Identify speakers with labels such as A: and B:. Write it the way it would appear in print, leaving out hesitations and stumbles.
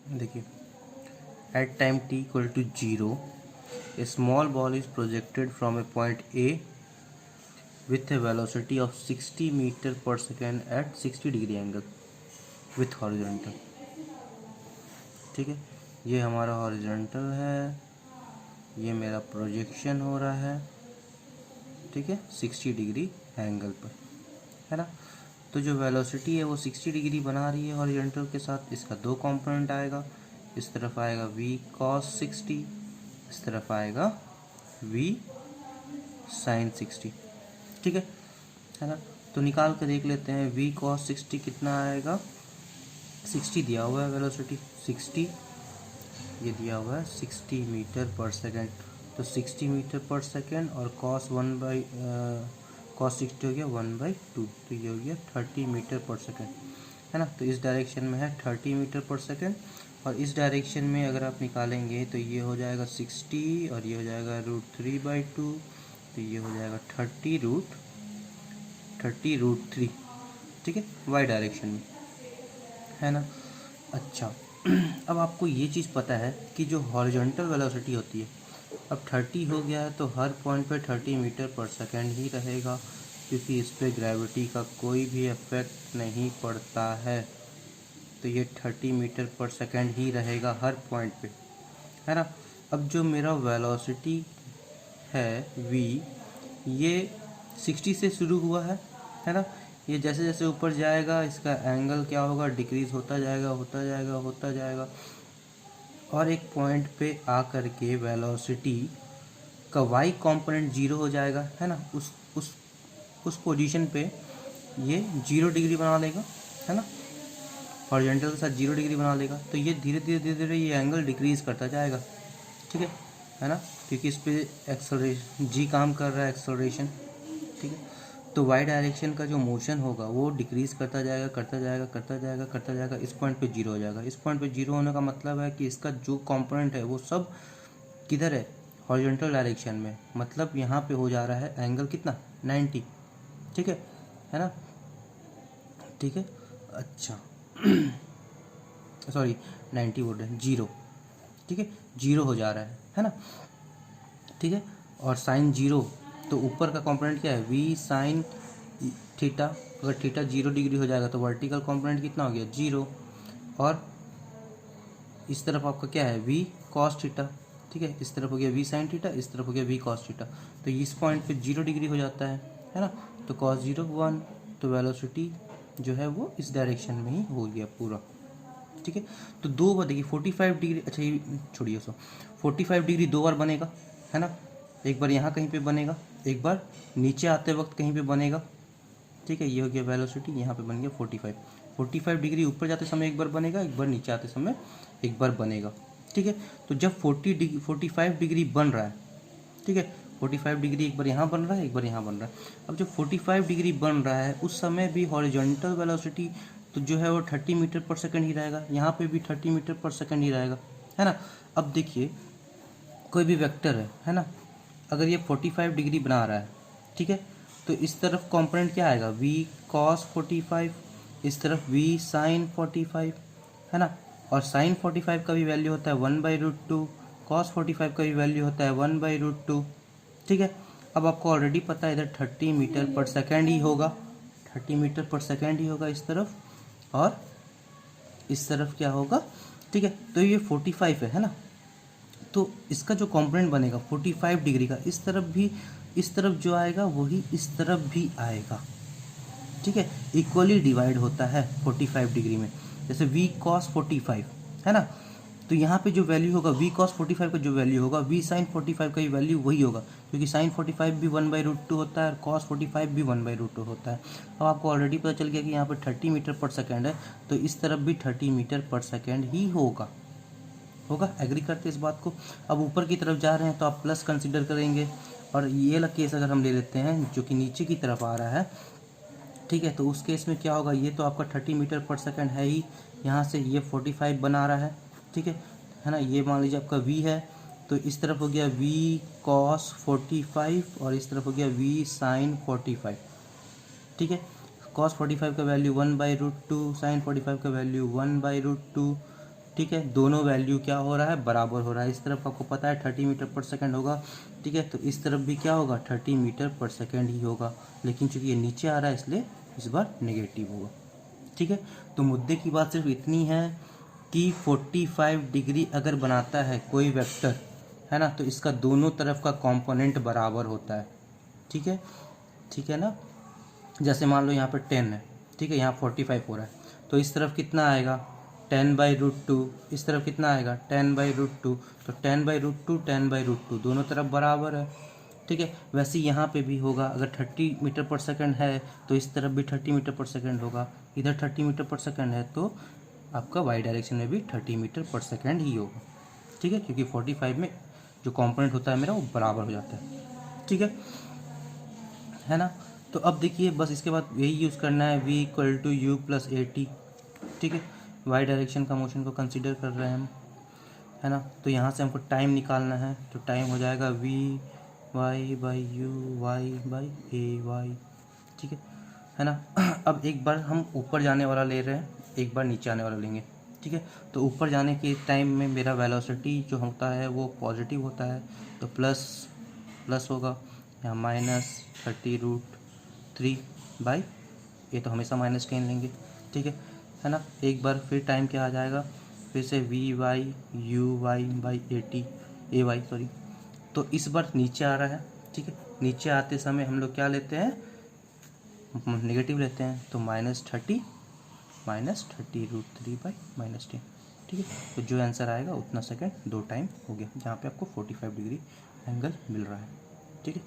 A: देखिए, at time t equal to 0 a small ball is projected from a point A with a velocity of 60 metre पर second at 60 degree angle with horizontal. ठीक है, ये हमारा horizontal है, ये मेरा प्रोजेक्शन हो रहा है, ठीक है, 60 डिग्री एंगल पर, है ना। तो जो वेलोसिटी है वो 60 डिग्री बना रही है हॉरिजॉन्टल के साथ। इसका दो कंपोनेंट आएगा, इस तरफ आएगा v cos 60, इस तरफ आएगा v sin 60। ठीक है ना। तो निकाल के देख लेते हैं, v cos 60 कितना आएगा। 60 दिया हुआ है वेलोसिटी, 60 ये दिया हुआ है 60 मीटर पर सेकेंड। तो 60 मीटर पर सेकेंड और cos 60 हो गया 1/2, तो ये हो गया 30 मीटर पर सेकेंड, है ना। तो इस डायरेक्शन में है 30 मीटर पर सेकेंड, और इस डायरेक्शन में अगर आप निकालेंगे तो ये हो जाएगा 60 और ये हो जाएगा √3/2, तो ये हो जाएगा 30√3, ठीक है, वाई डायरेक्शन में, है ना। अच्छा अब आपको ये चीज़ पता है कि जो हॉरिजॉन्टल वेलोसिटी होती है, अब 30 हो गया है तो हर पॉइंट पे 30 मीटर पर सेकेंड ही रहेगा, क्योंकि इस पर ग्रेविटी का कोई भी इफेक्ट नहीं पड़ता है। तो ये 30 मीटर पर सेकेंड ही रहेगा हर पॉइंट पे, है ना। अब जो मेरा वेलोसिटी है v, ये 60 से शुरू हुआ है ना। ये जैसे जैसे ऊपर जाएगा इसका एंगल क्या होगा, डिक्रीज होता जाएगा होता जाएगा होता जाएगा, और एक पॉइंट पे आकर के वेलोसिटी का y कंपोनेंट 0 हो जाएगा, है ना। उस पोजीशन पे ये 0 डिग्री बना लेगा, है ना, हॉरिजॉन्टल के साथ 0 डिग्री बना लेगा। तो ये धीरे धीरे धीरे धीरे ये एंगल डिक्रीज करता जाएगा, ठीक है ना, क्योंकि इस पर एक्सेलरेशन g काम कर रहा है, एक्सेलरेशन, ठीक है। तो y डायरेक्शन का जो मोशन होगा वो डिक्रीज करता जाएगा करता जाएगा करता जाएगा करता जाएगा, इस पॉइंट पे 0 हो जाएगा। इस पॉइंट पे 0 होने का मतलब है कि इसका जो कंपोनेंट है वो सब किधर है, हॉरिजॉन्टल डायरेक्शन में, मतलब यहाँ पे हो जा रहा है एंगल कितना 90, ठीक है ना, ठीक है। अच्छा सॉरी 90 बोल रहे हैं, 0, ठीक है, 0 हो जा रहा है ना, ठीक है। और साइन 0, तो ऊपर का कंपोनेंट क्या है v साइन थीटा, अगर थीटा 0 डिग्री हो जाएगा तो वर्टिकल कंपोनेंट कितना हो गया 0, और इस तरफ आपका क्या है v cos थीटा, ठीक है, इस तरफ हो गया v साइन थीटा, इस तरफ हो गया v cos थीटा। तो इस पॉइंट पे 0 डिग्री हो जाता है ना। तो cos 0 1, तो वेलोसिटी जो है वो इस डायरेक्शन में ही हो गया पूरा, ठीक है। तो दो बार देखिए 45 डिग्री, अच्छा ये छोड़िए, 45 डिग्री दो बार बनेगा, है ना। एक बार यहाँ कहीं पे बनेगा, एक बार नीचे आते वक्त कहीं पे बनेगा, ठीक है। ये हो गया वेलोसिटी, यहाँ पे बन गया 45 डिग्री ऊपर जाते समय एक बार बनेगा, एक बार नीचे आते समय एक बार बनेगा, ठीक है। तो जब 45 डिग्री बन रहा है, ठीक है, 45 डिग्री एक बार यहाँ बन रहा है, एक बार यहाँ बन रहा है। अब जब 45 डिग्री बन रहा है उस समय भी हॉरिजॉन्टल वेलोसिटी तो जो है वो 30 मीटर पर सेकंड ही रहेगा, यहाँ पे भी 30 मीटर पर सेकंड ही रहेगा, है ना। अब देखिए कोई भी वेक्टर है ना, अगर ये 45 डिग्री बना रहा है, ठीक है, तो इस तरफ कंपोनेंट क्या आएगा v cos 45, इस तरफ v sin 45, है ना। और sin 45 का भी वैल्यू होता है 1/√2, cos 45 का भी वैल्यू होता है 1/√2, ठीक है। अब आपको ऑलरेडी पता है इधर 30 मीटर पर सेकेंड ही होगा, 30 मीटर पर सेकेंड ही होगा इस तरफ, और इस तरफ क्या होगा, ठीक है। तो ये 45 है ना, तो इसका जो कंपोनेंट बनेगा 45 डिग्री का, इस तरफ भी, इस तरफ जो आएगा वही इस तरफ भी आएगा, ठीक है। इक्वली डिवाइड होता है 45 डिग्री में, जैसे v cos 45, है ना। तो यहाँ पे जो वैल्यू होगा v cos 45 का जो वैल्यू होगा v sin 45 का भी वैल्यू वही होगा, क्योंकि sin 45 भी 1/√2 होता है और cos 45 भी 1/√2 होता है। अब आपको ऑलरेडी पता चल गया कि यहाँ पर 30 मीटर पर सेकेंड है, तो इस तरफ भी 30 मीटर पर सेकेंड ही होगा, एग्री करते इस बात को। अब ऊपर की तरफ जा रहे हैं तो आप प्लस कंसिडर करेंगे, और ये वाला केस अगर हम ले लेते हैं जो कि नीचे की तरफ आ रहा है, ठीक है, तो उस केस में क्या होगा, ये तो आपका 30 मीटर पर सेकंड है ही, यहाँ से ये 45 बना रहा है, ठीक है ना। ये मान लीजिए आपका v है, तो इस तरफ हो गया v cos 45 और इस तरफ हो गया v sin 45, ठीक है। cos 45 का वैल्यू 1/√2, sin 45 का वैल्यू 1/√2, ठीक है, दोनों वैल्यू क्या हो रहा है, बराबर हो रहा है। इस तरफ आपको पता है 30 मीटर पर सेकेंड होगा, ठीक है, तो इस तरफ भी क्या होगा, 30 मीटर पर सेकेंड ही होगा, लेकिन चूंकि ये नीचे आ रहा है इसलिए इस बार नेगेटिव होगा। ठीक है, तो मुद्दे की बात सिर्फ इतनी है कि 45 डिग्री अगर बनाता है कोई वेक्टर, है ना, तो इसका दोनों तरफ का कंपोनेंट बराबर होता है। ठीक है, ठीक है ना, जैसे मान लो यहाँ पर 10 है, ठीक है, यहाँ 45 हो रहा है, तो इस तरफ कितना आएगा, 10/√2, इस तरफ कितना आएगा 10/√2, तो 10/√2 10/√2 दोनों तरफ बराबर है। ठीक है, वैसे यहाँ पे भी होगा, अगर 30 मीटर पर सेकंड है तो इस तरफ भी 30 मीटर पर सेकंड होगा, इधर 30 मीटर पर सेकंड है तो आपका वाई डायरेक्शन में भी 30 मीटर पर सेकंड ही होगा। ठीक है, क्योंकि 45 में जो कंपोनेंट होता है मेरा वो बराबर हो जाता है। ठीक है ना, तो अब देखिए बस इसके बाद यही यूज़ करना है, v = u + at। ठीक है, वाई डायरेक्शन का मोशन को कंसीडर कर रहे हैं हम, है ना, तो यहाँ से हमको टाइम निकालना है, तो टाइम हो जाएगा v/u/y/ay। ठीक है ना। अब एक बार हम ऊपर जाने वाला ले रहे हैं, एक बार नीचे आने वाला लेंगे। ठीक है, तो ऊपर जाने के टाइम में मेरा वेलोसिटी जो होता है वो पॉजिटिव होता है, तो प्लस होगा, यहाँ -30√3 ये तो हमेशा माइनस का ही लेंगे। ठीक है ना, एक बार फिर टाइम क्या आ जाएगा, फिर से v/u/y/ay सॉरी, तो इस बार नीचे आ रहा है। ठीक है, नीचे आते समय हम लोग क्या लेते हैं, नेगेटिव लेते हैं, तो -30 -30√3/-10। ठीक है, तो जो आंसर आएगा उतना सेकंड 2 टाइम हो गया, जहाँ पे आपको 45 डिग्री एंगल मिल रहा है। ठीक है।